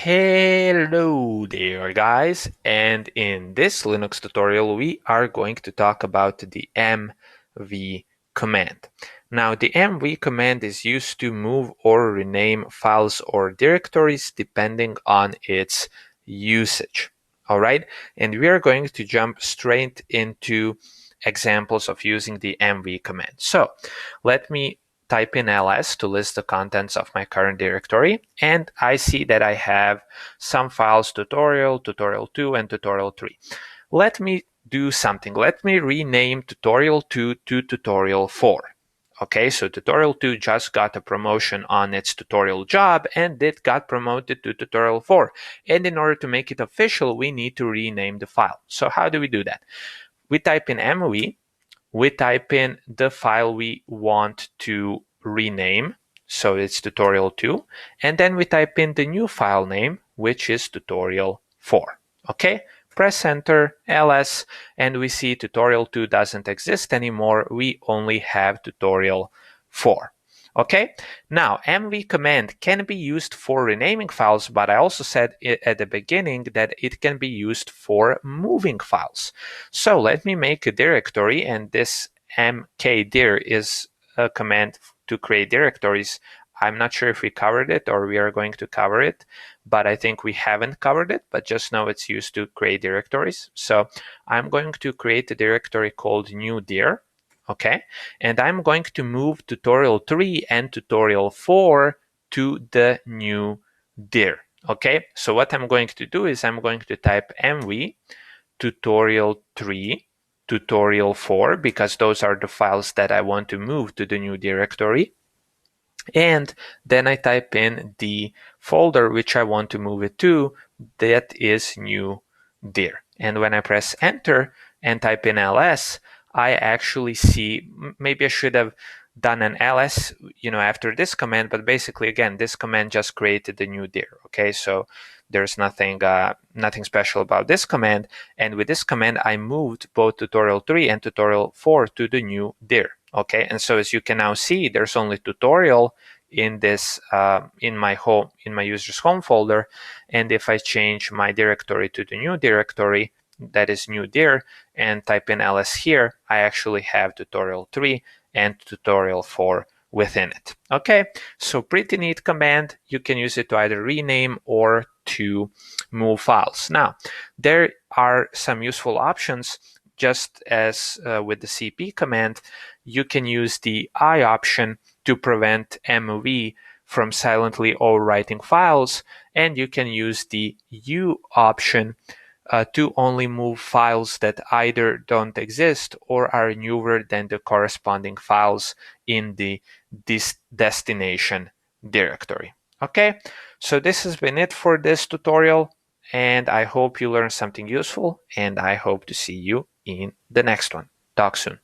Hello there guys, and in this Linux tutorial we are going to talk about the mv command. Now the mv command is used to move or rename files or directories depending on its usage. Alright, and we are going to jump straight into examples of using the mv command. So let me type in ls to list the contents of my current directory, and I see that I have some files: tutorial, tutorial 2, and tutorial 3. Let me do something. Let me rename tutorial 2 to tutorial 4. Okay, so tutorial 2 just got a promotion on its tutorial job, and it got promoted to tutorial 4. And in order to make it official, we need to rename the file. So how do we do that? We type in mv, we type in the file we want to rename, so it's tutorial 2, and then we type in the new file name, which is tutorial 4. Okay, press enter, ls, and we see tutorial 2 doesn't exist anymore. We only have tutorial 4. Okay, now mv command can be used for renaming files, but I also said at the beginning that it can be used for moving files. So let me make a directory, and this mkdir is a command to create directories. I'm not sure if we covered it or we are going to cover it, but I think we haven't covered it, but just know it's used to create directories. So I'm going to create a directory called new dir. Okay, and I'm going to move tutorial 3 and tutorial 4 to the new dir. Okay, so what I'm going to do is I'm going to type mv tutorial 3, tutorial 4, because those are the files that I want to move to the new directory. And then I type in the folder which I want to move it to, that is new dir. And when I press enter and type in ls, I actually see, maybe I should have done an ls, after this command, but basically, again, this command just created the new dir. Okay, so there's nothing special about this command. And with this command, I moved both tutorial 3 and tutorial 4 to the new dir. Okay, and so as you can now see, there's only tutorial in this in my user's home folder. And if I change my directory to the new directory, that is new dir, and type in ls here, I actually have tutorial 3 and tutorial 4 within it. Okay, so pretty neat command. You can use it to either rename or to move files. Now, there are some useful options. Just as with the cp command, you can use the I option to prevent mv from silently overwriting files, and you can use the U option to only move files that either don't exist or are newer than the corresponding files in this destination directory. Okay, so this has been it for this tutorial, and I hope you learned something useful, and I hope to see you in the next one. Talk soon.